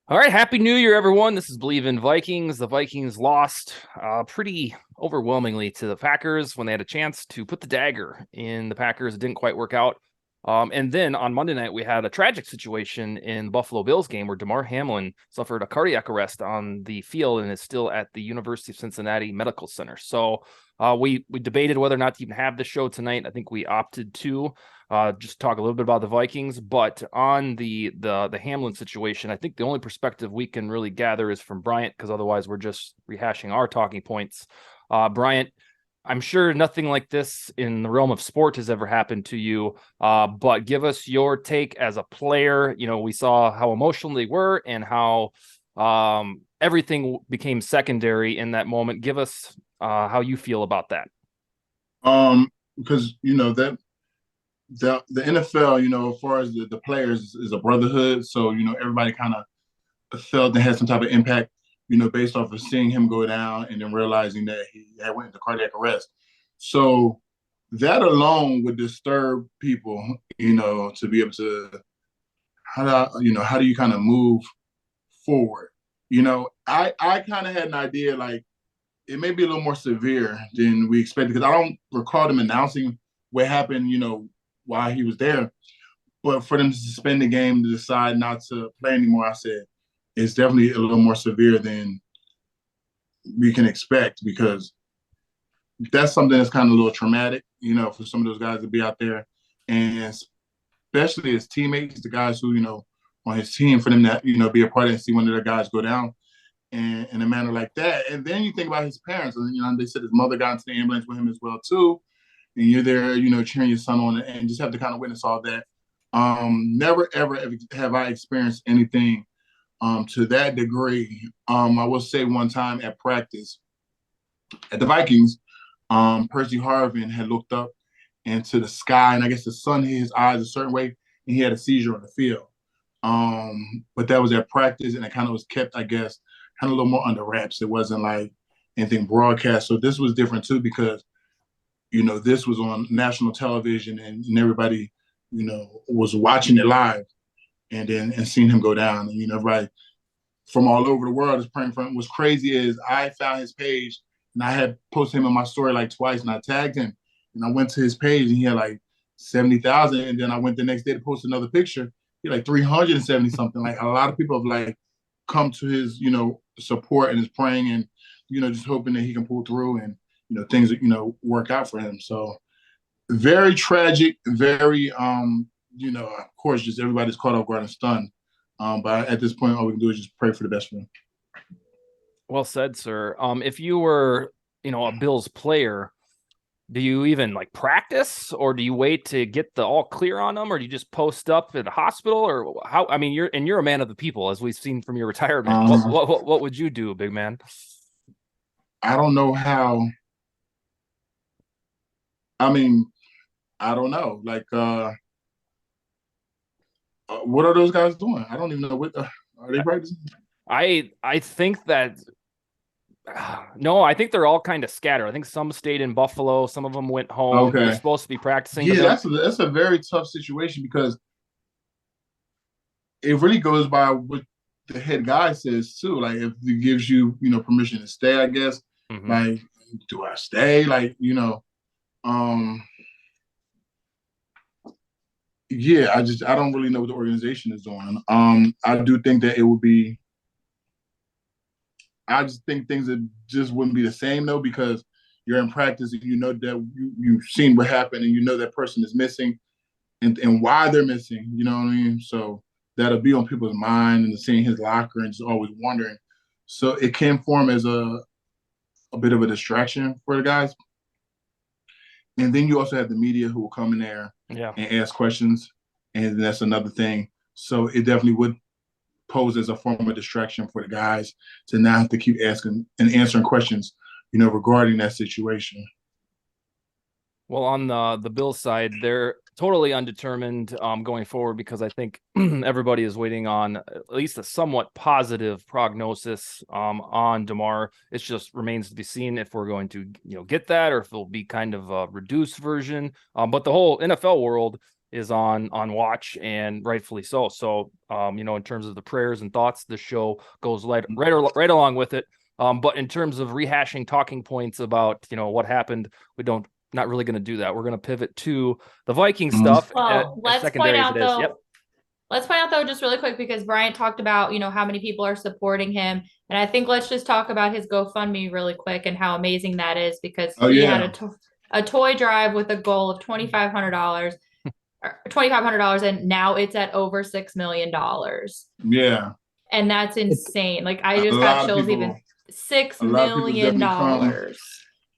All right, happy New Year, everyone. This is Bleav in Vikings. The Vikings lost pretty overwhelmingly to the Packers when they had a chance to put the dagger in the Packers. It didn't quite work out. And then on Monday night, we had a tragic situation in the Buffalo Bills game where Damar Hamlin suffered a cardiac arrest on the field and is still at the University of Cincinnati Medical Center. So we debated whether or not to even have the show tonight. I think we opted to just talk a little bit about the Vikings, but on the Hamlin situation, I think the only perspective we can really gather is from Bryant, because otherwise we're just rehashing our talking points. Bryant, I'm sure nothing like this in the realm of sport has ever happened to you, but give us your take as a player. You know, we saw how emotional they were and how everything became secondary in that moment. Give us how you feel about that. Because the NFL, as far as the players is a brotherhood. So, everybody kind of felt they had some type of impact, based off of seeing him go down and then realizing that he had went into cardiac arrest. So that alone would disturb people, to be able to how do you kind of move forward? I kind of had an idea like it may be a little more severe than we expected because I don't recall them announcing what happened, while he was there. But for them to suspend the game to decide not to play anymore, I said it's definitely a little more severe than we can expect because that's something that's kind of a little traumatic, for some of those guys to be out there, and especially his teammates, the guys who on his team, for them to be a part of it and see one of their guys go down in a manner like that. And then you think about his parents, and they said his mother got into the ambulance with him as well too. And you're there, cheering your son on, and just have to kind of witness all that. Never ever have I experienced anything to that degree. I will say one time at practice at the Vikings, Percy Harvin had looked up into the sky, and I guess the sun hit his eyes a certain way, and he had a seizure on the field. But that was at practice, and it kind of was kept, I guess, kind of a little more under wraps. It wasn't like anything broadcast. So this was different too because this was on national television and everybody, was watching it live and seeing him go down. And, everybody from all over the world is praying for him. What's crazy is I found his page and I had posted him in my story like twice and I tagged him and I went to his page and he had like 70,000. And then I went the next day to post another picture. He had like 370 something. Like a lot of people have like come to his, support and is praying and, just hoping that he can pull through and, things work out for him. So very tragic, very of course, just everybody's caught off guard and stunned. But at this point, all we can do is just pray for the best for him. Well said, sir. If you were, a Bills player, do you even like practice or do you wait to get the all clear on them or do you just post up at the hospital or how? I mean, you're a man of the people, as we've seen from your retirement. What Um, what what would you do, big man? I don't know how. I mean, I don't know. Like, what are those guys doing? I don't even know what are they practicing. I think that no, I think they're all kind of scattered. I think some stayed in Buffalo, some of them went home. They're Okay, supposed to be practicing, but yeah, then that's a very tough situation because it really goes by what the head guy says too. Like, if he gives you, permission to stay, I guess. mhm. Like, do I stay? Like, um, yeah, I don't really know what the organization is doing. I do think that it would be. I just think things that just wouldn't be the same though because you're in practice and you know that you've seen what happened and you know that person is missing and why they're missing. You know what I mean? So that'll be on people's mind and seeing his locker and just always wondering. So it can form as a bit of a distraction for the guys. And then you also have the media who will come in there Yeah. and ask questions, and that's another thing. So it definitely would pose as a form of distraction for the guys to not have to keep asking and answering questions, regarding that situation. Well, on the Bills side, they're totally undetermined going forward because I think everybody is waiting on at least a somewhat positive prognosis on Damar. It just remains to be seen if we're going to get that or if it'll be kind of a reduced version. But the whole NFL world is on watch, and rightfully so. So, in terms of the prayers and thoughts, the show goes right along with it. But in terms of rehashing talking points about, what happened, not really going to do that. We're going to pivot to the Viking stuff. Well, as secondary as it is. Yep. Let's point out though, just really quick, because Bryant talked about, how many people are supporting him. And I think let's just talk about his GoFundMe really quick and how amazing that is, because he had a toy drive with a goal of $2,500. $2,500, and now it's at over $6 million. Yeah. And that's insane. Like, I just got chills. Even $6 million.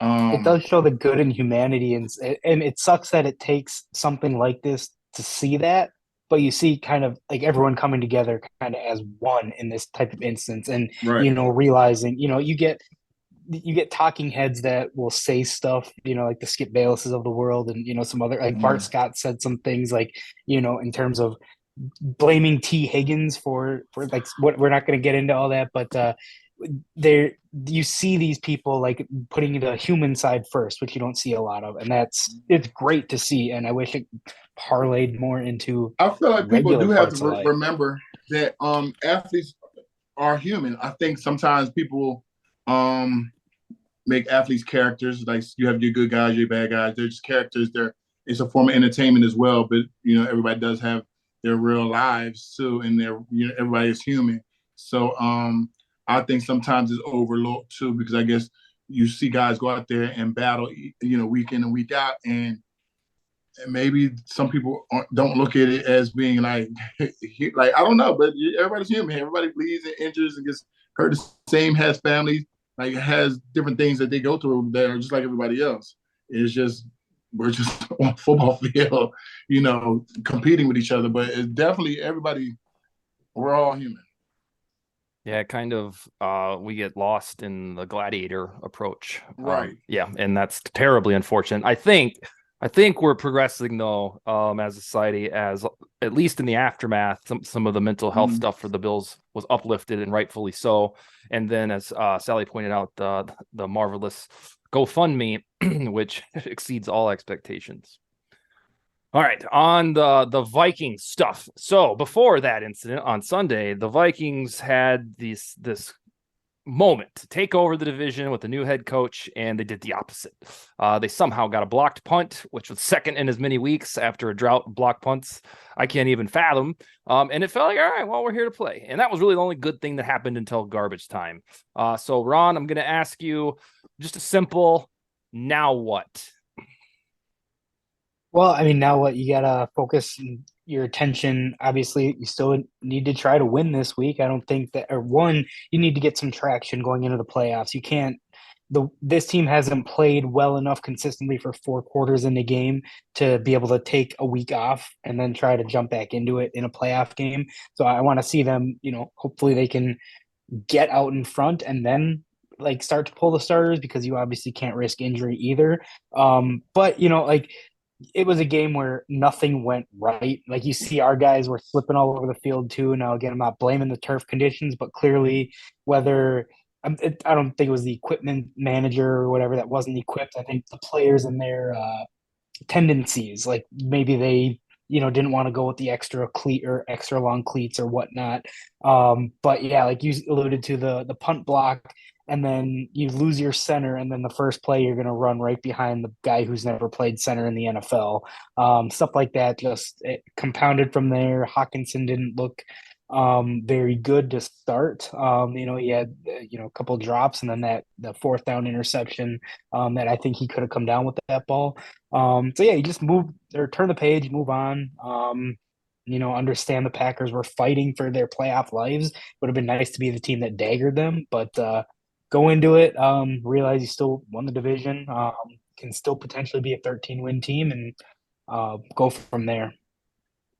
It does show the good in humanity, and it sucks that it takes something like this to see that, but you see kind of like everyone coming together kind of as one in this type of instance, and realizing, you get talking heads that will say stuff, like the Skip Baylesses of the world, and some other, like Bart Scott said some things, like, in terms of blaming T. Higgins for like what, we're not going to get into all that, but there you see these people like putting the human side first, which you don't see a lot of, and it's great to see, and I wish it parlayed more into. I feel like people do have to remember that athletes are human. I think sometimes people make athletes characters, like you have your good guys, your bad guys. They're just characters. It's a form of entertainment as well, but everybody does have their real lives too, and everybody is human. So I think sometimes it's overlooked too, because I guess you see guys go out there and battle, week in and week out, and maybe some people don't look at it as being like I don't know, but everybody's human. Everybody bleeds and injures and gets hurt the same, has families, like has different things that they go through that are just like everybody else. It's just we're just on a football field, competing with each other. But it's definitely we're all human. Yeah, kind of. We get lost in the gladiator approach, right? And that's terribly unfortunate. I think we're progressing though, as a society, as at least in the aftermath, some of the mental health stuff for the Bills was uplifted, and rightfully so. And then, as Sally pointed out, the marvelous GoFundMe, which exceeds all expectations. All right, on the Vikings stuff. So before that incident on Sunday, the Vikings had this moment to take over the division with the new head coach, and they did the opposite. They somehow got a blocked punt, which was second in as many weeks after a drought of blocked punts I can't even fathom. And it felt like, all right, well, we're here to play. And that was really the only good thing that happened until garbage time. So Ron, I'm going to ask you just a simple, now what? Well, I mean, now what? You gotta focus your attention. Obviously, you still need to try to win this week. I don't think that, or one, you need to get some traction going into the playoffs. You can't. This team hasn't played well enough consistently for 4 quarters in the game to be able to take a week off and then try to jump back into it in a playoff game. So I want to see them. Hopefully they can get out in front and then like start to pull the starters, because you obviously can't risk injury either. But like, it was a game where nothing went right. Like, you see our guys were slipping all over the field too. Now, again, I'm not blaming the turf conditions, but clearly whether I don't think it was the equipment manager or whatever that wasn't equipped. I think the players and their tendencies, like maybe they, didn't want to go with the extra cleat or extra long cleats or whatnot. But yeah, like you alluded to, the punt block, and then you lose your center, and then the first play you're going to run right behind the guy who's never played center in the NFL. Stuff like that, just it compounded from there. Hawkinson didn't look very good to start. He had a couple drops, and then the 4th down interception that I think he could have come down with that ball. So yeah, you just turn the page, move on. Understand the Packers were fighting for their playoff lives. Would have been nice to be the team that daggered them, but go into it, realize you still won the division, can still potentially be a 13-win team, and go from there.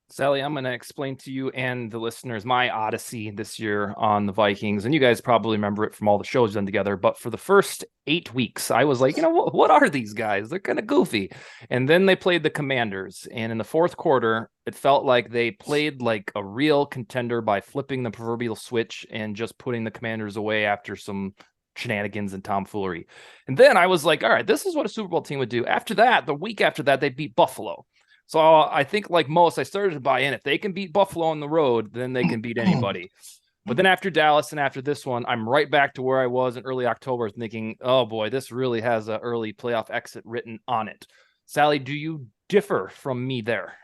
Sally, I'm going to explain to you and the listeners my odyssey this year on the Vikings. And you guys probably remember it from all the shows done together. But for the first 8 weeks, I was like, what are these guys? They're kind of goofy. And then they played the Commanders. And in the 4th quarter, it felt like they played like a real contender by flipping the proverbial switch and just putting the Commanders away after some shenanigans and tomfoolery. And then I was like, all right, this is what a Super Bowl team would do. After that, the week after that, they beat Buffalo. So I think, like most, I started to buy in. If they can beat Buffalo on the road, then they can beat anybody. But then after Dallas and after this one, I'm right back to where I was in early October, thinking, oh boy, this really has an early playoff exit written on it. Sally, do you differ from me there?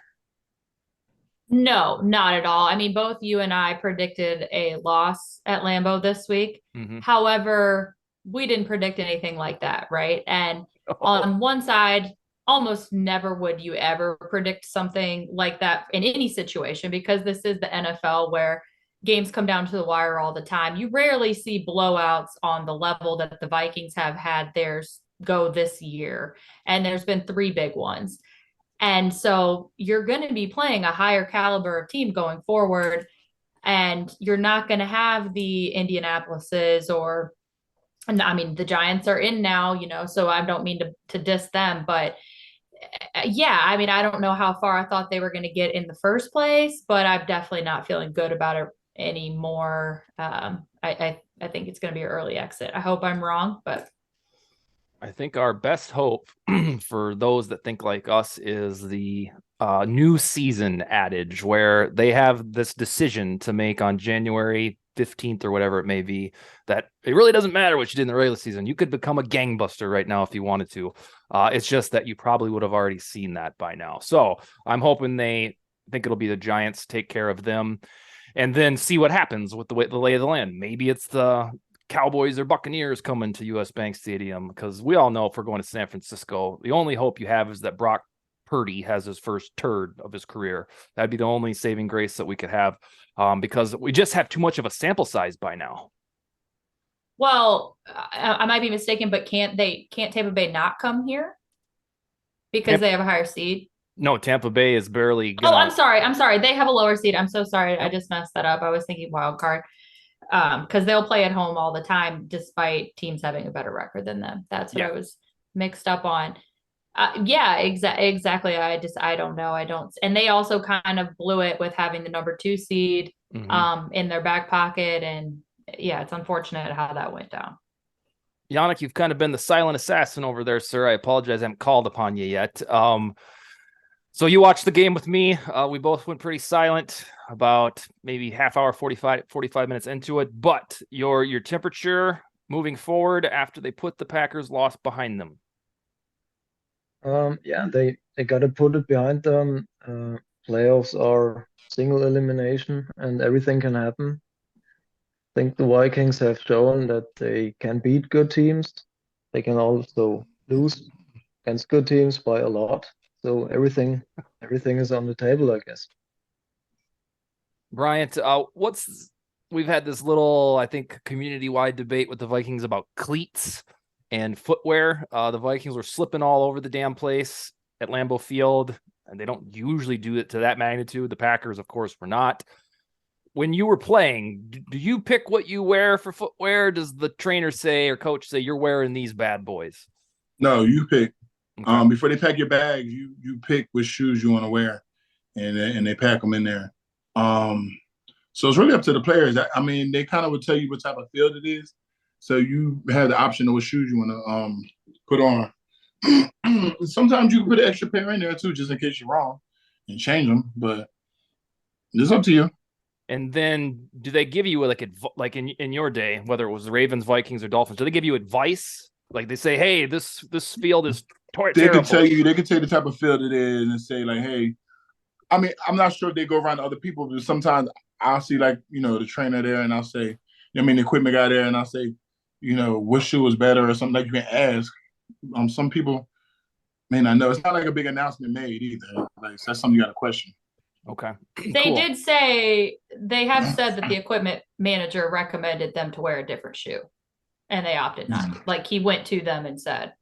No, not at all. I mean, both you and I predicted a loss at Lambeau this week. Mm-hmm. However, we didn't predict anything like that, right? And on one side, almost never would you ever predict something like that in any situation, because this is the NFL where games come down to the wire all the time. You rarely see blowouts on the level that the Vikings have had theirs go this year. And there's been 3 big ones. And so you're going to be playing a higher caliber of team going forward. And you're not going to have the Indianapolises or, I mean, the Giants are in now, so I don't mean to diss them, but yeah, I mean, I don't know how far I thought they were going to get in the first place, but I'm definitely not feeling good about it anymore. I think it's going to be an early exit. I hope I'm wrong, but I think our best hope for those that think like us is the new season adage, where they have this decision to make on January 15th or whatever it may be, that it really doesn't matter what you did in the regular season. You could become a gangbuster right now if you wanted to. It's just that you probably would have already seen that by now. So I'm hoping they think it'll be the Giants, take care of them, and then see what happens with the lay of the land. Maybe it's the Cowboys or Buccaneers coming to US Bank Stadium, because we all know if we're going to San Francisco, the only hope you have is that Brock Purdy has his first turd of his career. That'd be the only saving grace that we could have, because we just have too much of a sample size by now. Well, I might be mistaken, but can't Tampa Bay not come here because they have a higher seed? No, Tampa Bay is barely gonna... Oh, I'm sorry. They have a lower seed. I'm so sorry. Yep. I just messed that up. I was thinking wild card. Because they'll play at home all the time, despite teams having a better record than them. That's what I was mixed up on. Yeah, exactly. I don't know. And they also kind of blew it with having the number 2 seed in their back pocket. And yeah, it's unfortunate how that went down. Yannick, you've kind of been the silent assassin over there, sir. I apologize. I haven't called upon you yet. So you watched the game with me. We both went pretty silent about maybe half hour, 45 minutes into it. But your temperature moving forward after they put the Packers loss behind them. Yeah, they got to put it behind them. Playoffs are single elimination and everything can happen. I think the Vikings have shown that they can beat good teams. They can also lose against good teams by a lot. So everything is on the table, I guess. Bryant, we've had this little, I think, community-wide debate with the Vikings about cleats and footwear. The Vikings were slipping all over the damn place at Lambeau Field, and they don't usually do it to that magnitude. The Packers, of course, were not. When you were playing, do you pick what you wear for footwear? Does the trainer say or coach say you're wearing these bad boys? No, you pick. Okay. Before they pack your bags, you pick which shoes you want to wear, and they pack them in there. So it's really up to the players. I mean, they kind of would tell you what type of field it is, so you have the option of what shoes you want to put on. Sometimes you can put an extra pair in there too, just in case you're wrong, and change them. But it's up to you. And then, do they give you like in your day, whether it was the Ravens, Vikings, or Dolphins? Do they give you advice? Like they say, hey, this field is terrible. They can tell you the type of field it is and say like, hey. I mean, I'm not sure if they go around to other people, but sometimes I'll see like, the trainer there and I'll say, the equipment guy there, and I'll say, what shoe is better or something, like you can ask. Some people may not know. It's not like a big announcement made either. Like that's something you got to question. Okay. They did say, they have said that the equipment manager recommended them to wear a different shoe, and they opted not to. Like he went to them and said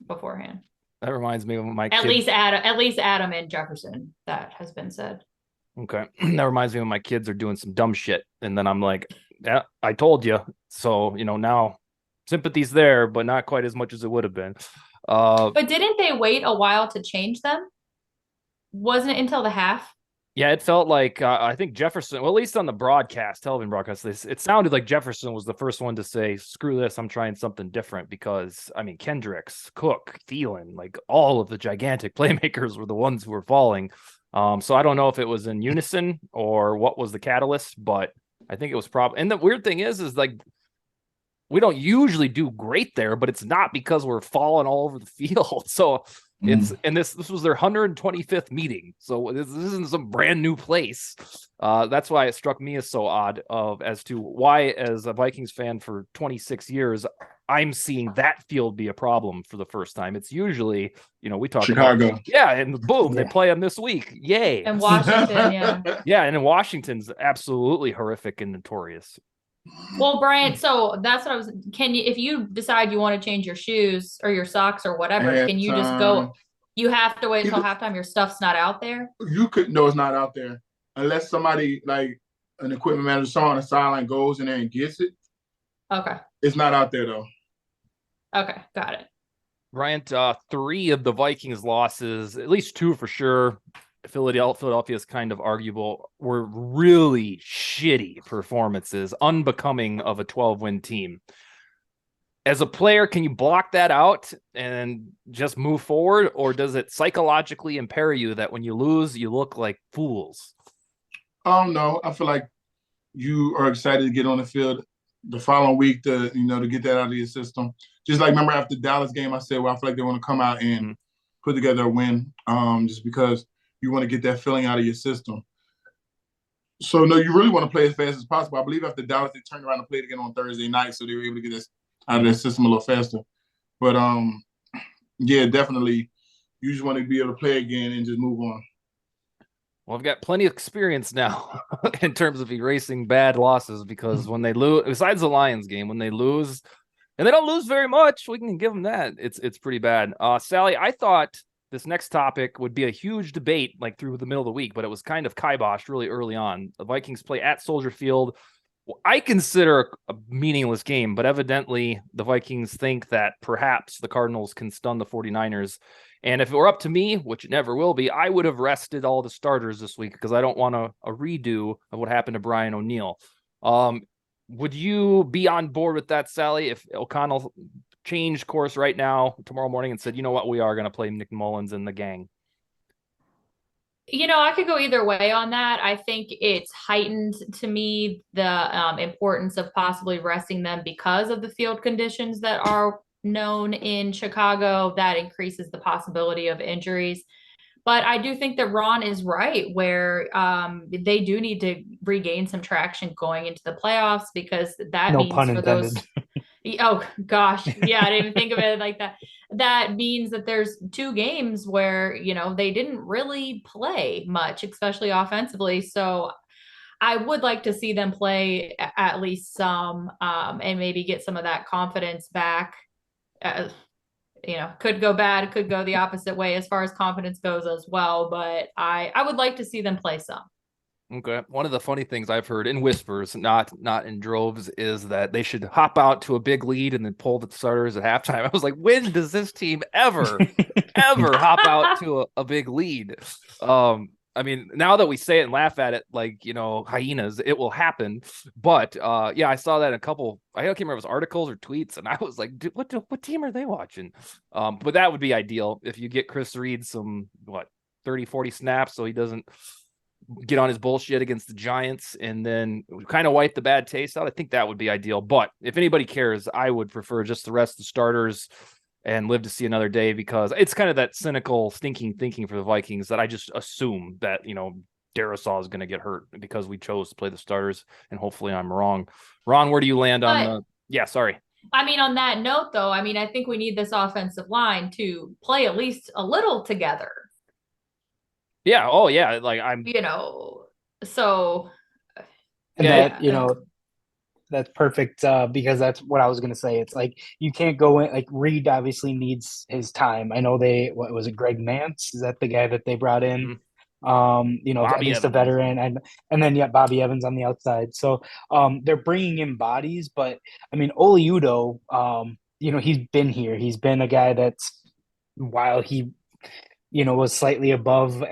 beforehand. That reminds me of my at least Adam and Jefferson, that has been said. Okay. That reminds me when my kids are doing some dumb shit, and then I'm like, yeah, I told you. So, now sympathy's there, but not quite as much as it would have been. But didn't they wait a while to change them? Wasn't it until the half? Yeah, it felt like I think Jefferson, well, at least on the broadcast, television broadcast, it sounded like Jefferson was the first one to say, screw this, I'm trying something different because, I mean, Kendricks, Cook, Thielen, like all of the gigantic playmakers were the ones who were falling. So I don't know if it was in unison or what was the catalyst, but I think it was probably. And the weird thing is like, we don't usually do great there, but it's not because we're falling all over the field. So and this was their 125th meeting. So this isn't some brand new place. That's why it struck me as so odd as to why, as a Vikings fan for 26 years, I'm seeing that field be a problem for the first time. It's usually, we talk Chicago. about, and boom, they play them this week. Yay. And Washington, yeah. Yeah, and in Washington's absolutely horrific and notorious. Well, Brian, so that's what if you decide you want to change your shoes or your socks or whatever, can you just go? You have to wait until halftime. Your stuff's not out there. No, it's not out there unless somebody like an equipment manager saw on the sideline goes in there and gets it. Okay. It's not out there though. Okay, got it. Bryant, 3 of the Vikings losses, at least 2 for sure. Philadelphia is kind of arguable, were really shitty performances, unbecoming of a 12-win team. As a player, can you block that out and just move forward, or does it psychologically impair you that when you lose, you look like fools? No, I feel like you are excited to get on the field the following week to get that out of your system. Just like, remember after the Dallas game, I said, well, I feel like they want to come out and put together a win, just because you want to get that feeling out of your system. So, no, you really want to play as fast as possible. I Bleav after Dallas, they turned around and played again on Thursday night, so they were able to get this out of their system a little faster. But, yeah, definitely, you just want to be able to play again and just move on. Well, I've got plenty of experience now in terms of erasing bad losses, because when they lose, besides the Lions game, when they lose, and they don't lose very much, we can give them that. It's pretty bad. Sally, I thought this next topic would be a huge debate like through the middle of the week, but it was kind of kiboshed really early on. The Vikings play at Soldier Field. Well, I consider a meaningless game, but evidently the Vikings think that perhaps the Cardinals can stun the 49ers. And if it were up to me, which it never will be, I would have rested all the starters this week because I don't want a redo of what happened to Brian O'Neill. Would you be on board with that, Sally, if O'Connell changed course right now tomorrow morning and said, you know what, we are going to play Nick Mullins and the gang? I could go either way on that. I think it's heightened to me the importance of possibly resting them because of the field conditions that are known in Chicago. That increases the possibility of injuries. But I do think that Ron is right, where they do need to regain some traction going into the playoffs, because that no means pun for intended. those. Oh gosh, yeah, I didn't even think of it like that. That means that there's 2 games where they didn't really play much, especially offensively. So I would like to see them play at least some, and maybe get some of that confidence back. Could go bad, could go the opposite way as far as confidence goes as well. But I would like to see them play some. Okay. One of the funny things I've heard in whispers, not in droves, is that they should hop out to a big lead and then pull the starters at halftime. I was like, when does this team ever hop out to a big lead? I mean, now that we say it and laugh at it like, hyenas, it will happen. But yeah, I saw that in a couple, I can't remember if it was articles or tweets, and I was like, what team are they watching? But that would be ideal if you get Chris Reed some 30, 40 snaps so he doesn't get on his bullshit against the Giants and then kind of wipe the bad taste out. I think that would be ideal. But if anybody cares, I would prefer just the rest of the starters and live to see another day, because it's kind of that cynical, stinking thinking for the Vikings that I just assume that, Darisaw is going to get hurt because we chose to play the starters, and hopefully I'm wrong. Ron, where do you land on the... Yeah, sorry. I mean, on that note, though, I think we need this offensive line to play at least a little together. Yeah. Oh, yeah. Like so. And that, that's perfect, because that's what I was going to say. It's like, you can't go in, like, Reed obviously needs his time. I know what was it, Greg Nance? Is that the guy that they brought in? Bobby at least Evans. A veteran, and then Bobby Evans on the outside. So they're bringing in bodies, but I mean, Oli Udoh, he's been here. He's been a guy that's, while he was slightly above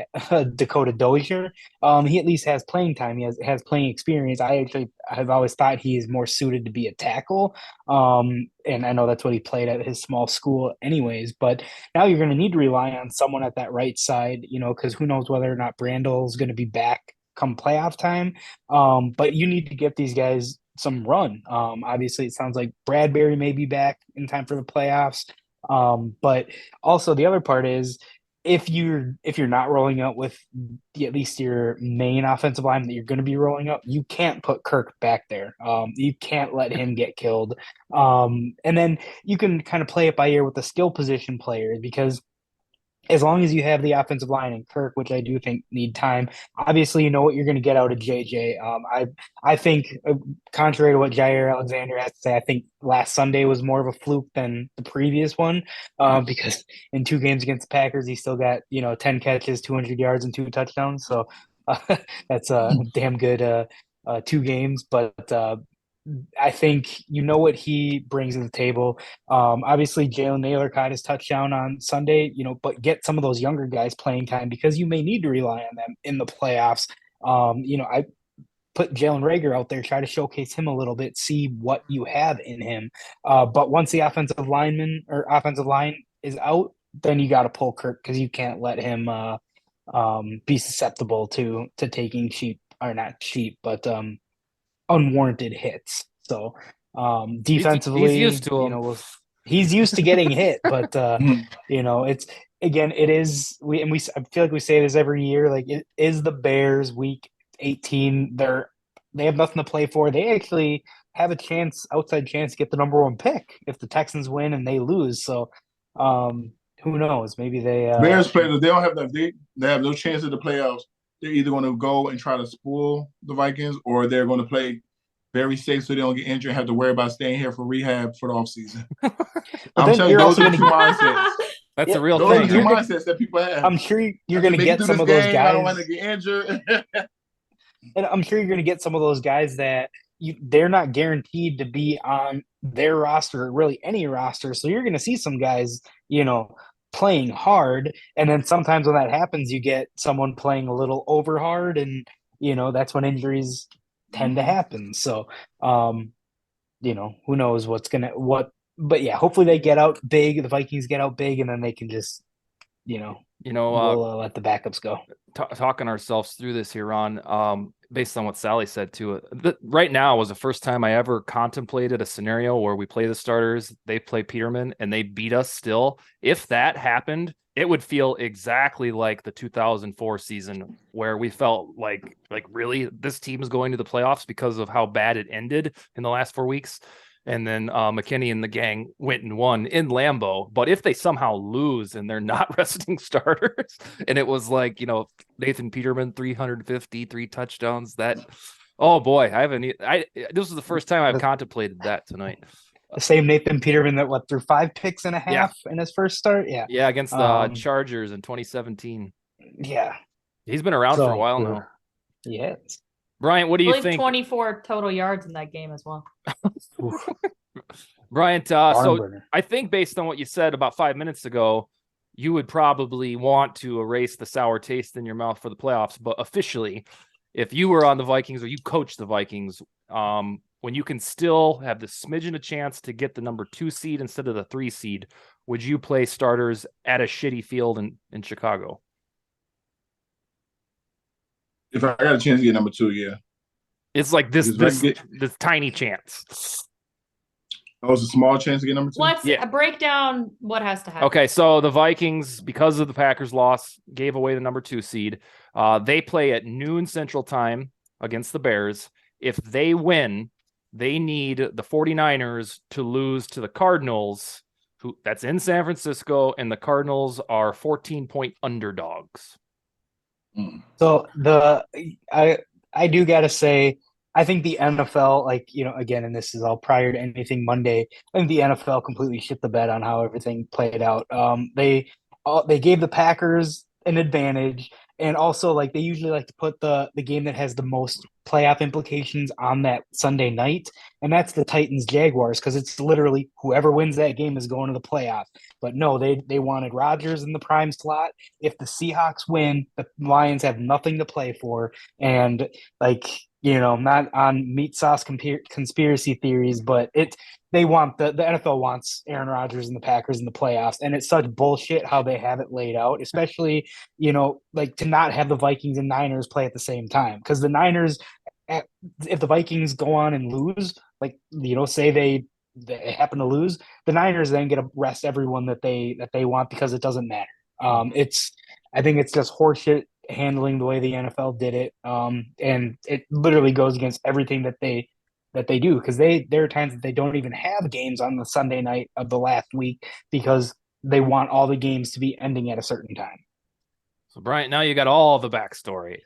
Dakota Dozier. He at least has playing time. He has playing experience. I actually have always thought he is more suited to be a tackle. And I know that's what he played at his small school anyways, but now you're going to need to rely on someone at that right side, because who knows whether or not Brandel is going to be back come playoff time. But you need to get these guys some run. Obviously, it sounds like Bradbury may be back in time for the playoffs. But also the other part is if you're not rolling out with at least your main offensive line that you're going to be rolling out, you can't put Kirk back there. You can't let him get killed. And then you can kind of play it by ear with the skill position players because as long as you have the offensive line and Kirk, which I do think need time, obviously you know what you're going to get out of JJ. I think, contrary to what Jair Alexander has to say, I think last Sunday was more of a fluke than the previous one, because in 2 games against the Packers, he still got 10 catches, 200 yards, and 2 touchdowns. So that's a damn good 2 games, but. I think what he brings to the table. Obviously, Jalen Naylor caught his touchdown on Sunday, but get some of those younger guys playing time because you may need to rely on them in the playoffs. I put Jalen Reagor out there, try to showcase him a little bit, see what you have in him. But once the offensive line is out, then you got to pull Kirk because you can't let him be susceptible to taking unwarranted hits. So defensively, he's used to them. He's used to getting hit, but it's it is I feel like we say this every year. Like it is the Bears week 18. They have nothing to play for. They actually have a outside chance to get the number 1 pick if the Texans win and they lose. So who knows? Maybe Bears players, they don't have that. They have no chance at the playoffs. They're either going to go and try to spoil the Vikings or they're going to play very safe so they don't get injured and have to worry about staying here for rehab for the offseason. I'm telling you, those are 2 mindsets. That's a real those thing. Those are 2 mindsets that people have. I'm sure you're going to get some of those guys. I don't want to get injured. And I'm sure you're going to get some of those guys that they're not guaranteed to be on their roster or really any roster. So you're going to see some guys, playing hard, and then sometimes when that happens you get someone playing a little over hard, and that's when injuries tend to happen. So who knows but yeah, hopefully they get out big, the Vikings get out big, and then they can just we'll let the backups go. Talking ourselves through this here, Ron, based on what Sally said too, right now was the first time I ever contemplated a scenario where we play the starters, they play Peterman, and they beat us still. If that happened, it would feel exactly like the 2004 season where we felt like really this team is going to the playoffs because of how bad it ended in the last 4 weeks. And then McKinney and the gang went and won in Lambeau. But if they somehow lose and they're not resting starters, and it was like, Nathan Peterman, 353 touchdowns, oh boy, this was the first time I've contemplated that tonight. The same Nathan Peterman that threw 5 picks and a half in his first start. Yeah. Yeah. Against the Chargers in 2017. Yeah. He's been around for a while now. Yes. Bryant, what do you think? 24 total yards in that game as well. Bryant, so I think based on what you said about 5 minutes ago, you would probably want to erase the sour taste in your mouth for the playoffs. But officially, if you were on the Vikings or you coached the Vikings, when you can still have the smidgen of chance to get the number 2 seed instead of the 3 seed, would you play starters at a shitty field in Chicago? If I got a chance to get number 2, yeah. It's like this tiny chance. Oh, it's a small chance to get number 2? Let's break down what has to happen. Okay, so the Vikings, because of the Packers' loss, gave away the number 2 seed. They play at noon Central Time against the Bears. If they win, they need the 49ers to lose to the Cardinals, that's in San Francisco, and the Cardinals are 14-point underdogs. So I do got to say, I think the NFL, again, and this is all prior to anything Monday, I think the NFL completely shit the bed on how everything played out. They gave the Packers an advantage. And also, like, they usually like to put the game that has the most playoff implications on that Sunday night, and that's the Titans Jaguars, because it's literally whoever wins that game is going to the playoff. But no, they wanted Rodgers in the prime slot. If the Seahawks win, the Lions have nothing to play for, and like, not on meat sauce conspiracy theories, but they want the NFL wants Aaron Rodgers and the Packers in the playoffs, and it's such bullshit how they have it laid out, especially, like, to not have the Vikings and Niners play at the same time, because the Niners, if the Vikings go on and lose, like, say they happen to lose, the Niners then get to rest everyone that they want, because it doesn't matter. I think it's just horseshit handling the way the NFL did it, and it literally goes against everything that they do, because there are times that they don't even have games on the Sunday night of the last week because they want all the games to be ending at a certain time. So Bryant, now you got all the backstory.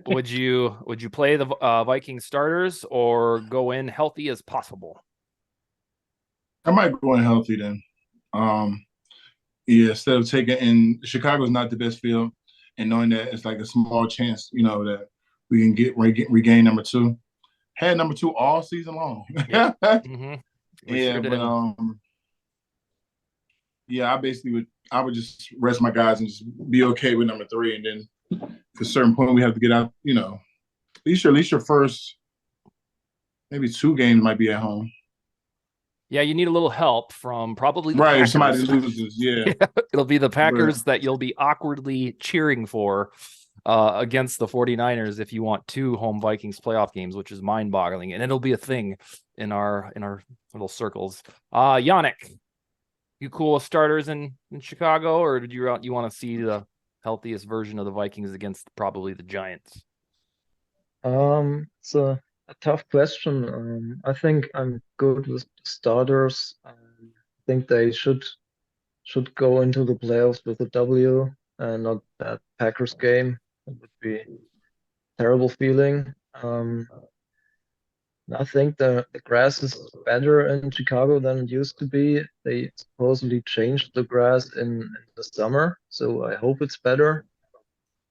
Would you play the Viking starters or go in healthy as possible? I might go in healthy then. Yeah, instead of taking in Chicago's not the best field, and knowing that it's like a small chance, that we can regain number 2. Had number 2 all season long. Yep. Mm-hmm. Yeah, sure but yeah, I would just rest my guys and just be okay with number 3, and then for a certain point we have to get out. At least your first maybe 2 games might be at home. Yeah, you need a little help from probably the right. Packers. If somebody loses, yeah. It'll be the Packers that you'll be awkwardly cheering for against the 49ers if you want 2 home Vikings playoff games, which is mind-boggling, and it'll be a thing in our little circles. Yannick, you cool with starters in Chicago, or did you want to see the healthiest version of the Vikings against probably the Giants? It's a tough question. I think I'm good with starters. I think they should go into the playoffs with a W and not that Packers game. It would be a terrible feeling. I think the grass is better in Chicago than it used to be. They supposedly changed the grass in the summer, so I hope it's better.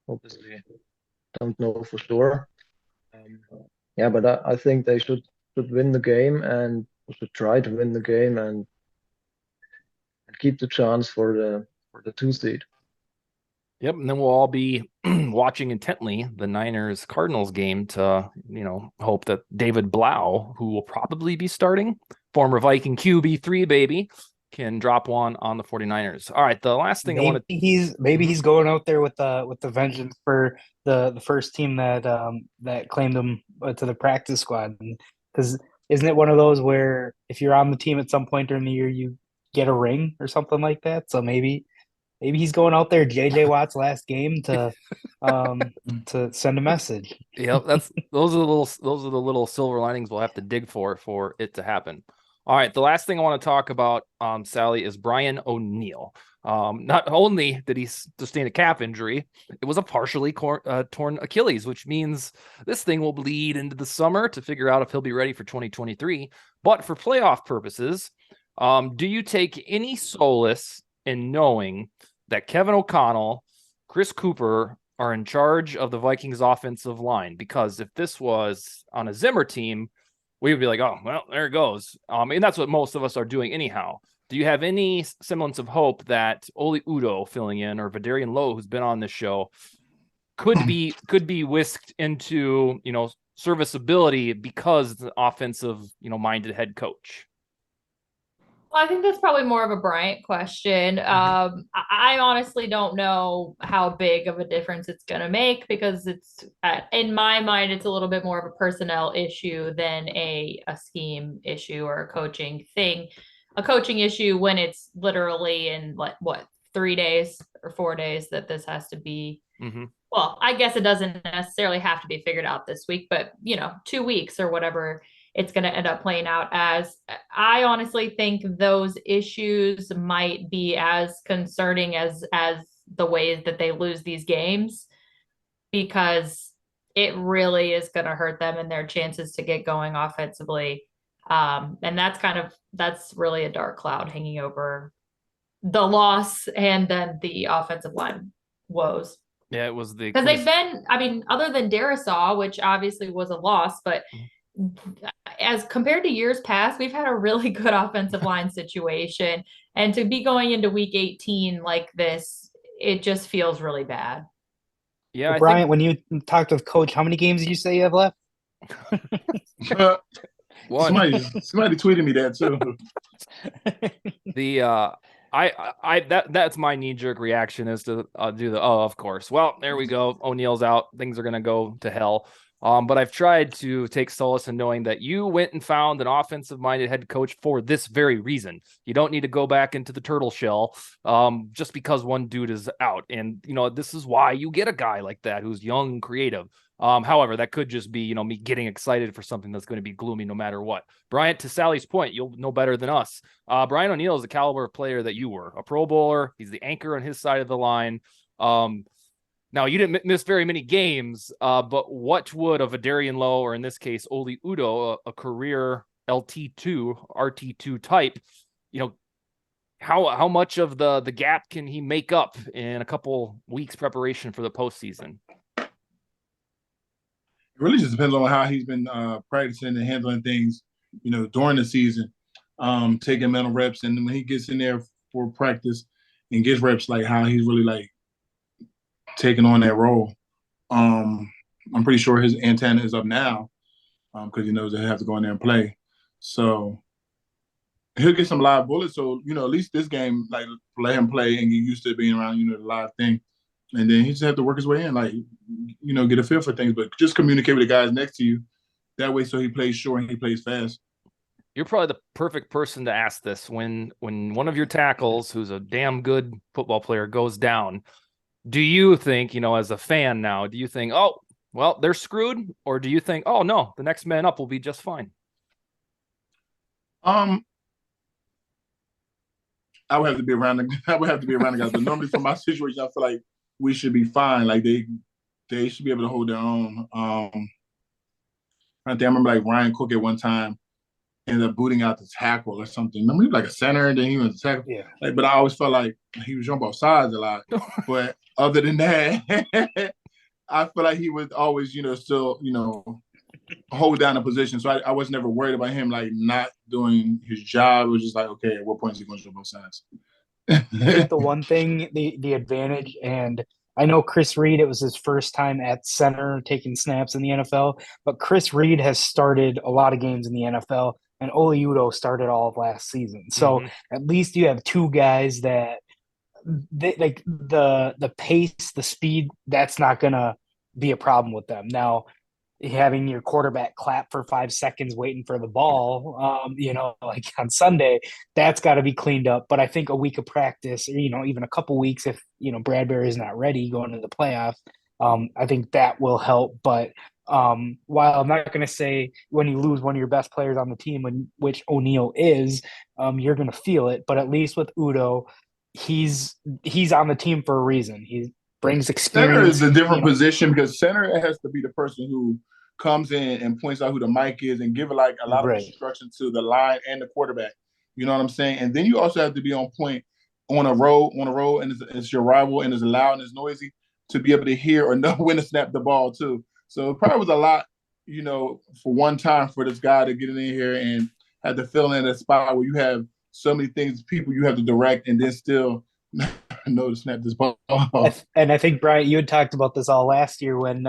Obviously, don't know for sure. Yeah, but I think they should win the game and should try to win the game and keep the chance for the 2 seed. Yep, and then we'll all be watching intently the Niners-Cardinals game to, hope that David Bleav, who will probably be starting, former Viking QB3 baby, can drop one on the 49ers. All right, the last thing he's going out there with the vengeance for the first team that claimed him to the practice squad, because isn't it one of those where if you're on the team at some point during the year you get a ring or something like that? So maybe he's going out there JJ Watt's last game to send a message. Yep, those are the little silver linings we'll have to dig for it to happen. All right, the last thing I want to talk about, Sally, is Brian O'Neill. Not only did he sustain a calf injury, it was a partially torn Achilles, which means this thing will bleed into the summer to figure out if he'll be ready for 2023. But for playoff purposes, do you take any solace in knowing that Kevin O'Connell, Chris Cooper are in charge of the Vikings offensive line? Because if this was on a Zimmer team, we would be like, oh, well, there it goes. And that's what most of us are doing anyhow. Do you have any semblance of hope that Oli Udo filling in or Vadarian Lowe, who's been on this show, could be whisked into, serviceability because the offensive, minded head coach? Well, I think that's probably more of a Bryant question. I honestly don't know how big of a difference it's going to make, because it's, in my mind, it's a little bit more of a personnel issue than a scheme issue or a coaching thing. A coaching issue when it's literally in 3 days or 4 days that this has to be. Mm-hmm. Well, I guess it doesn't necessarily have to be figured out this week, but 2 weeks or whatever it's going to end up playing out as. I honestly think those issues might be as concerning as the ways that they lose these games, because it really is going to hurt them and their chances to get going offensively. And that's really a dark cloud hanging over the loss and then the offensive line woes. Yeah, it was because they've been, I mean, other than Darisaw, which obviously was a loss, but as compared to years past, we've had a really good offensive line situation. And to be going into week 18 like this, it just feels really bad. Yeah, well, Bryant, when you talked with Coach, how many games did you say you have left? Somebody tweeted me that too. That's my knee-jerk reaction is to do the of course. Well, there we go. O'Neal's out. Things are gonna go to hell. But I've tried to take solace in knowing that you went and found an offensive-minded head coach for this very reason. You don't need to go back into the turtle shell just because one dude is out. And this is why you get a guy like that who's young and creative. However, that could just be, me getting excited for something that's going to be gloomy no matter what. Bryant, to Sally's point, you'll know better than us. Brian O'Neill is the caliber of player that you were, a Pro Bowler. He's the anchor on his side of the line. Now, you didn't miss very many games, but what would a Vidarian Lowe, or in this case, Oli Udo, a career LT2, RT2 type, how much of the gap can he make up in a couple weeks preparation for the postseason? It really just depends on how he's been practicing and handling things, during the season, taking mental reps. And when he gets in there for practice and gets reps, like how he's really like taking on that role. I'm pretty sure his antenna is up now because he knows that he'll have to go in there and play. So he'll get some live bullets. So, at least this game, like, let him play and get used to being around, the live thing. And then he just have to work his way in, like, get a feel for things. But just communicate with the guys next to you. That way so he plays short and he plays fast. You're probably the perfect person to ask this. When one of your tackles, who's a damn good football player, goes down, do you think, as a fan now, do you think, oh, well, they're screwed? Or do you think, oh, no, the next man up will be just fine? I would have to be around the guys. But normally for my situation, I feel like we should be fine. Like they should be able to hold their own. I remember like Ryan Cook at one time ended up booting out the tackle or something. Remember, he was like a center, and then he was a tackle. Yeah. But I always felt like he was on both sides a lot. But other than that, I feel like he would always, still, hold down a position. So I was never worried about him like not doing his job. It was just like, okay, at what point is he going to show both sides? I think the one thing, the advantage, and I know Chris Reed, it was his first time at center taking snaps in the NFL, but Chris Reed has started a lot of games in the NFL, and Oli Udo started all of last season. So at least you have two guys that like the pace, the speed, that's not going to be a problem with them. Now, having your quarterback clap for 5 seconds waiting for the ball, like on Sunday, that's got to be cleaned up. But I think a week of practice, or, even a couple weeks, if, Bradbury is not ready going into the playoffs, I think that will help. But while I'm not going to say when you lose one of your best players on the team, which O'Neal is, you're going to feel it. But at least with Udo, he's on the team for a reason. He brings experience. Center is a different position because center has to be the person who comes in and points out who the mic is and give a lot of instruction to the line and the quarterback. You know what I'm saying? And then you also have to be on point on a road, and it's your rival and it's loud and it's noisy to be able to hear or know when to snap the ball too. So it probably was a lot, for one time for this guy to get in here and have to fill in a spot where you have so many people you have to direct and then still know to snap this ball off. And I think, Brian, you had talked about this all last year when,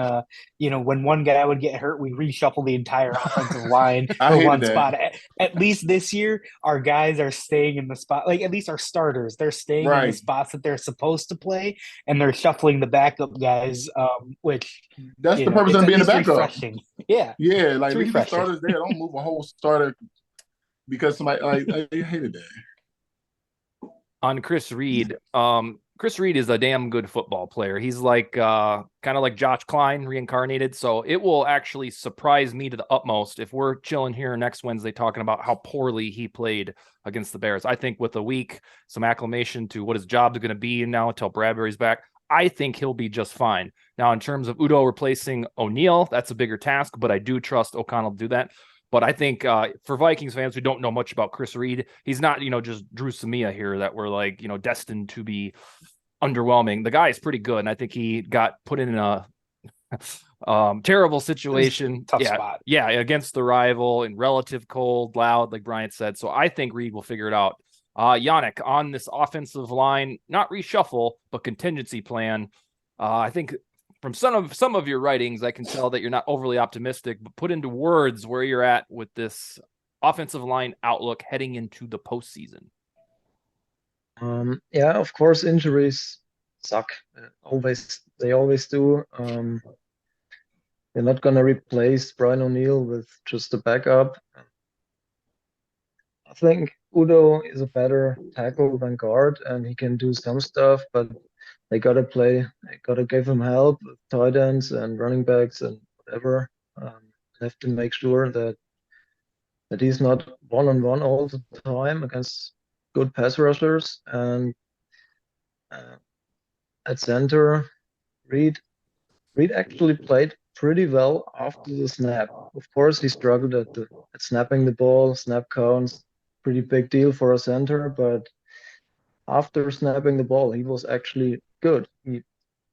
when one guy would get hurt, we reshuffle the entire offensive line for one spot. At least this year, our guys are staying in the spot. Like, at least our starters, they're staying in the spots that they're supposed to play, and they're shuffling the backup guys, which that's the purpose of being a backup. Refreshing. Yeah. Yeah, like leave the starters there. Don't move a whole starter because somebody I hated that. On Chris Reed, Chris Reed is a damn good football player. He's like kind of like Josh Klein reincarnated. So it will actually surprise me to the utmost if we're chilling here next Wednesday talking about how poorly he played against the Bears. I think with a week, some acclimation to what his job is going to be now until Bradbury's back, I think he'll be just fine. Now, in terms of Udo replacing O'Neal, that's a bigger task, but I do trust O'Connell to do that. But I think for Vikings fans who don't know much about Chris Reed, he's not, just Drew Samia here that we're like, destined to be underwhelming. The guy is pretty good, and I think he got put in a terrible situation. Tough spot. Yeah, against the rival in relative cold, loud, like Bryant said. So I think Reed will figure it out. Yannick, on this offensive line, not reshuffle, but contingency plan. I think from some of your writings, I can tell that you're not overly optimistic, but put into words where you're at with this offensive line outlook heading into the postseason. Yeah, of course, injuries suck. They always do. They're not gonna replace Brian O'Neill with just a backup. I think Udo is a better tackle than guard, and he can do some stuff, but they gotta give him help with tight ends and running backs and whatever. They have to make sure that he's not one-on-one all the time against good pass rushers. And at center, Reed actually played pretty well after the snap. Of course, he struggled at snapping the ball. Snap counts, pretty big deal for a center, but after snapping the ball, he was actually good.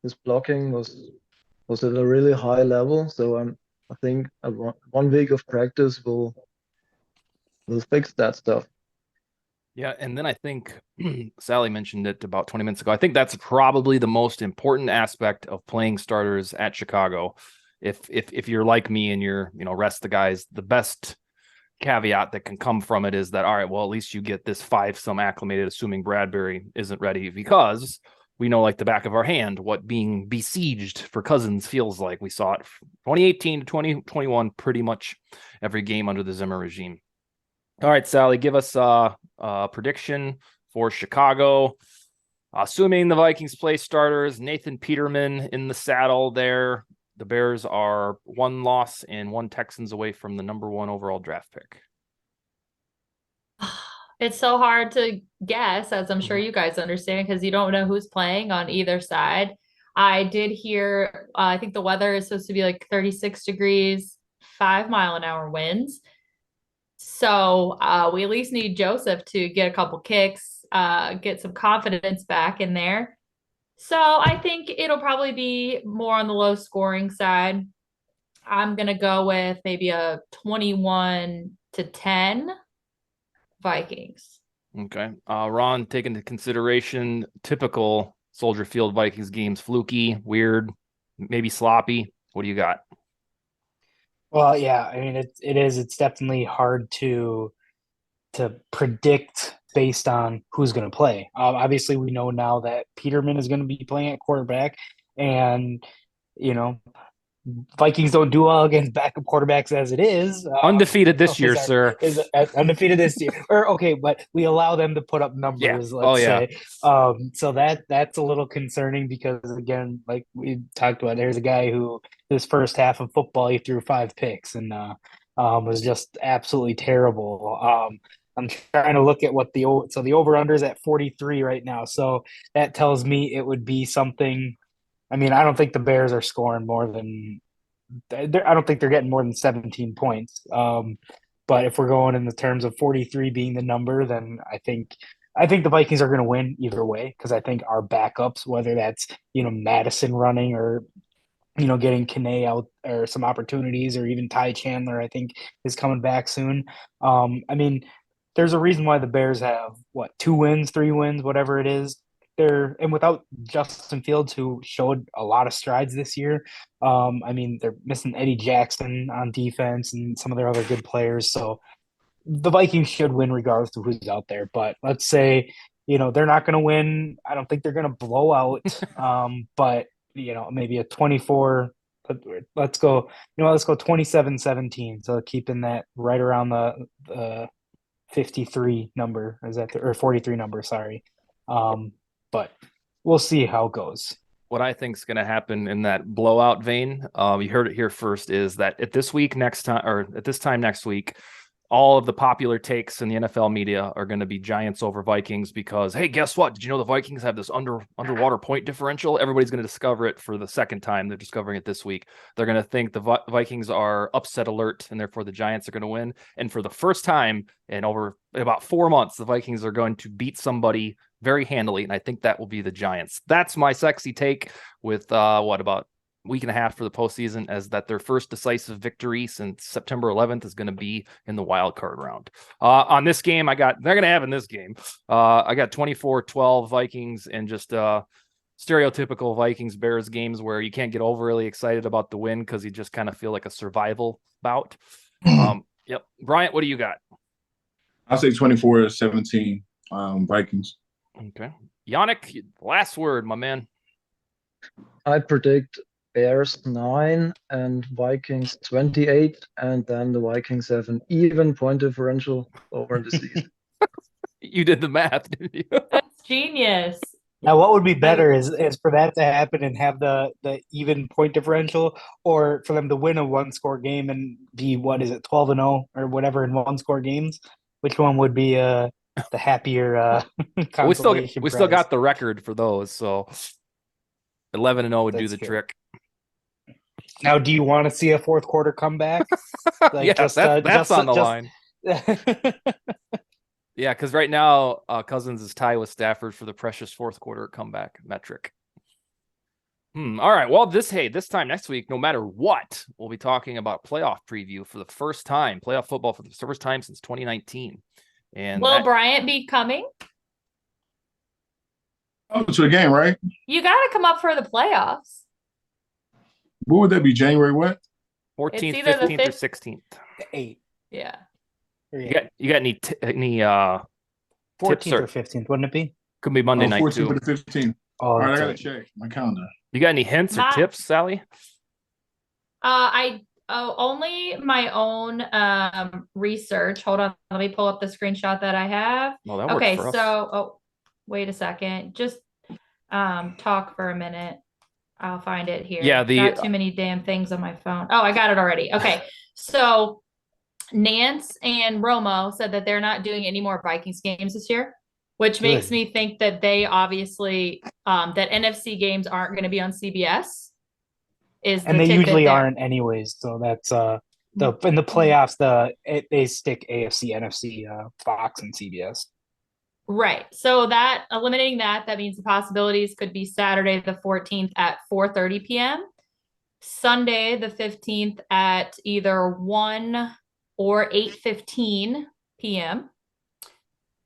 His blocking was at a really high level. So I think 1 week of practice will fix that stuff. Yeah, and then I think Sally mentioned it about 20 minutes ago. I think that's probably the most important aspect of playing starters at Chicago. If you're like me and you're, rest the guys, the best caveat that can come from it is that, all right, well, at least you get this 5-some acclimated, assuming Bradbury isn't ready, because we know like the back of our hand what being besieged for Cousins feels like. We saw it from 2018 to 2021, pretty much every game under the Zimmer regime. All right, Sally, give us a prediction for Chicago. Assuming the Vikings play starters, Nathan Peterman in the saddle there. The Bears are 1 loss and 1 Texans away from the number 1 overall draft pick. It's so hard to guess, as I'm sure you guys understand, because you don't know who's playing on either side. I did hear, I think the weather is supposed to be like 36 degrees, 5-mile-an-hour winds. So we at least need Joseph to get a couple kicks, get some confidence back in there. So I think it'll probably be more on the low scoring side. I'm going to go with maybe a 21-10 Vikings. Okay. Ron, take into consideration typical Soldier Field Vikings games, fluky, weird, maybe sloppy. What do you got? Well, yeah, I mean it's definitely hard to predict based on who's going to play. Obviously, we know now that Peterman is going to be playing at quarterback, and Vikings don't do well against backup quarterbacks as it is. Undefeated this year, sir. Is undefeated this year. Or okay, but we allow them to put up numbers, let's say. So that's a little concerning because again, like we talked about, there's a guy who his first half of football he threw 5 picks and was just absolutely terrible. I'm trying to look at what the over-under is at 43 right now. So that tells me it would be something. I mean, I don't think the Bears are scoring more than I don't think they're getting more than 17 points. But if we're going in the terms of 43 being the number, then I think the Vikings are going to win either way because I think our backups, whether that's Madison running or getting Kane out or some opportunities, or even Ty Chandler, I think is coming back soon. I mean, there's a reason why the Bears have 2 wins, 3 wins, whatever it is. And without Justin Fields, who showed a lot of strides this year, I mean, they're missing Eddie Jackson on defense and some of their other good players. So the Vikings should win regardless of who's out there. But let's say, they're not going to win. I don't think they're going to blow out. But, maybe a 24. Let's go 27-17. So keeping that right around the 53 number. Or 43 number? Sorry. But we'll see how it goes. What I think is going to happen in that blowout vein, you heard it here first, is that at this time next week, all of the popular takes in the NFL media are going to be Giants over Vikings because, hey, guess what? Did you know the Vikings have this underwater point differential? Everybody's going to discover it for the second time. They're discovering it this week. They're going to think the Vikings are upset alert, and therefore the Giants are going to win. And for the first time in over about 4 months, the Vikings are going to beat somebody very handily, and I think that will be the Giants. That's my sexy take with about week and a half for the postseason, as that their first decisive victory since September 11th is going to be in the wild card round. On this game, they're going to have in this game. I got 24-12 Vikings, and just stereotypical Vikings Bears games where you can't get overly excited about the win because you just kind of feel like a survival bout. Yep. Bryant, what do you got? I'll say 24-17 Vikings. Okay. Yannick, last word, my man. I predict Bears 9 and Vikings 28, and then the Vikings have an even point differential over the season. You did the math, didn't you? That's genius. Now, what would be better is for that to happen and have the even point differential, or for them to win a one-score game and be, 12-0 or whatever in one-score games? Which one would be the happier consolation we still got the record for those, so 11-0 would do the trick. Now, do you want to see a fourth quarter comeback? That's on the line. Yeah, because right now Cousins is tied with Stafford for the precious fourth quarter comeback metric. All right. Well, this time next week, no matter what, we'll be talking about playoff preview for the first time, playoff football for the first time since 2019. And will Bryant be coming? Oh, to the game, right? You got to come up for the playoffs. What would that be? January what? 14th, 15th, or 16th. 8. Yeah. You got any 14th or 15th, wouldn't it be? Could be Monday night 14th too. or the 15th. All right, I gotta check my calendar. You got any hints or tips, Sally? Only my own research. Hold on, let me pull up the screenshot that I have. Well, that works for us. Wait a second. Just talk for a minute. I'll find it here. Yeah, got too many damn things on my phone. Oh, I got it already. Okay. So Nance and Romo said that they're not doing any more Vikings games this year, which makes me think that they obviously that NFC games aren't going to be on CBS. And they usually aren't anyways. So that's in the playoffs, they stick AFC, NFC, Fox, and CBS. Right. So that eliminating that means the possibilities could be Saturday the 14th at 4:30 p.m., Sunday the 15th at either 1 or 8:15 p.m.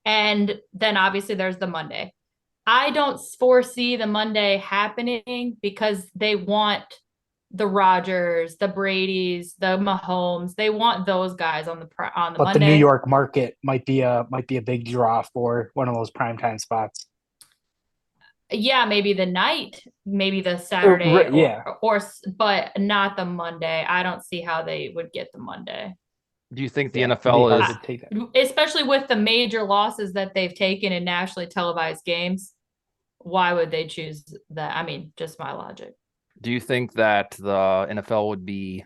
And then obviously there's the Monday. I don't foresee the Monday happening because they want the Rodgers, the Bradys, the Mahomes. They want those guys on the Monday. But the New York market might be a big draw for one of those primetime spots. Yeah, maybe the night, maybe the Saturday, or but not the Monday. I don't see how they would get the Monday. Do you think the NFL is, especially with the major losses that they've taken in nationally televised games, why would they choose that? I mean, just my logic. Do you think that the NFL would be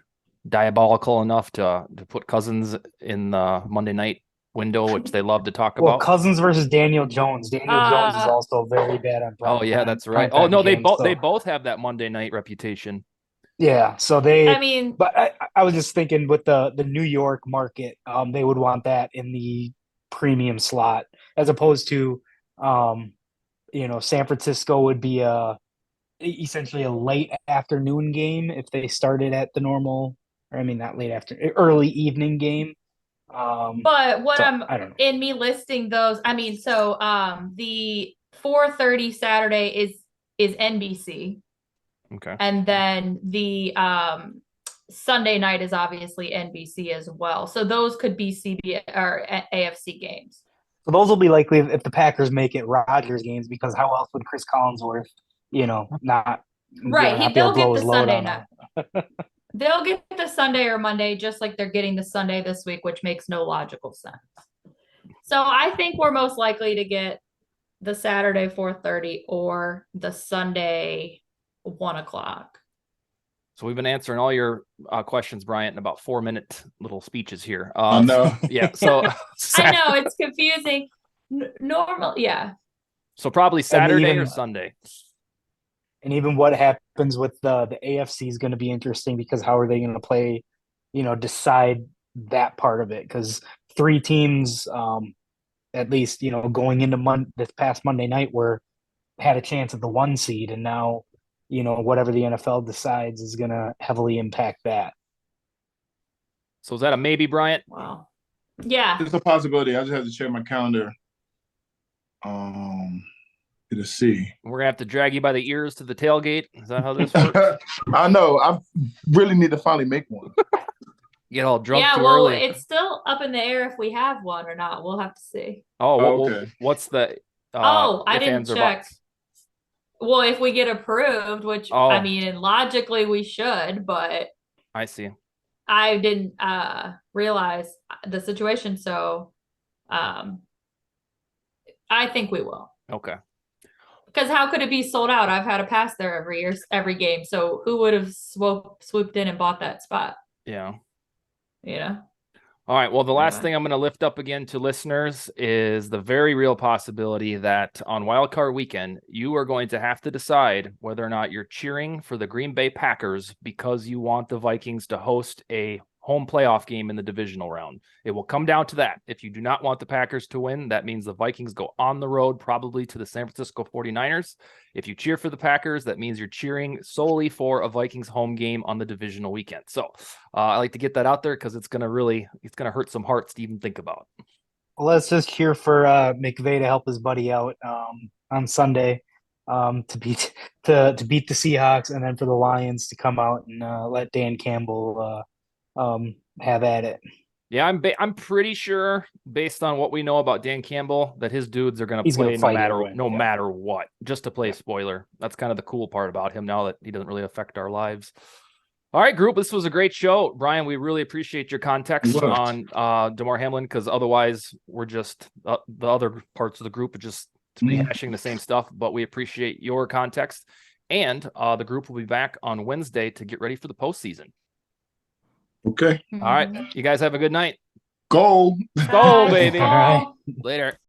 diabolical enough to put Cousins in the Monday night window, which they love to talk about? Cousins versus Daniel Jones. Daniel Jones is also very bad on prime. Oh yeah, that's right. Oh no, they both have that Monday night reputation. Yeah, so but I was just thinking with the New York market, they would want that in the premium slot as opposed to, San Francisco would be essentially a late afternoon game if they started at the normal, not late early evening game. But what I don't know. In me listing those, the 4:30 Saturday is NBC. Okay. And then the Sunday night is obviously NBC as well. So those could be CBS or AFC games. So those will be likely if the Packers make it Rodgers games, because how else would Chris Collinsworth, not right? They'll get the Sunday night. They'll get the Sunday or Monday, just like they're getting the Sunday this week, which makes no logical sense. So I think we're most likely to get the Saturday 4:30 or the Sunday 1 o'clock. So we've been answering all your questions, Bryant, in about 4-minute little speeches here. No. Yeah. So I know it's confusing. Normal. Yeah. So probably Saturday even, or Sunday. And even what happens with the AFC is going to be interesting, because how are they going to play, decide that part of it? Because 3 teams, at least, going into this past Monday night, had a chance at the 1 seed, and now, whatever the NFL decides is going to heavily impact that. So is that a maybe, Bryant? Wow. Yeah. It's a possibility. I just have to check my calendar. To see. We're gonna have to drag you by the ears to the tailgate. Is that how this works? I know. I really need to finally make one. Get all drunk too well, early. It's still up in the air if we have one or not. We'll have to see. Okay. What's the? I didn't check. Well, if we get approved, which I mean, logically we should, but I see. I didn't realize the situation, so I think we will. Okay. Because how could it be sold out? I've had a pass there every game. So who would have swooped in and bought that spot? Yeah. All right. Well, the last thing I'm going to lift up again to listeners is the very real possibility that on wildcard weekend, you are going to have to decide whether or not you're cheering for the Green Bay Packers because you want the Vikings to host a home playoff game in the divisional round. It will come down to that. If you do not want the Packers to win, that means the Vikings go on the road, probably to the San Francisco 49ers. If you cheer for the Packers, that means you're cheering solely for a Vikings home game on the divisional weekend. So I like to get that out there because it's going to hurt some hearts to even think about. Well, let's just cheer for McVay to help his buddy out on Sunday to beat the Seahawks, and then for the Lions to come out and let Dan Campbell have at it. Yeah, I'm pretty sure, based on what we know about Dan Campbell, that his dudes are going to play no matter what, just to play spoiler. That's kind of the cool part about him now that he doesn't really affect our lives. All right, group, this was a great show. Brian, we really appreciate your context on Damar Hamlin, because otherwise we're just the other parts of the group are just rehashing the same stuff, but we appreciate your context. And the group will be back on Wednesday to get ready for the postseason. Okay. All right. You guys have a good night. Go. Go, baby. All right. Later.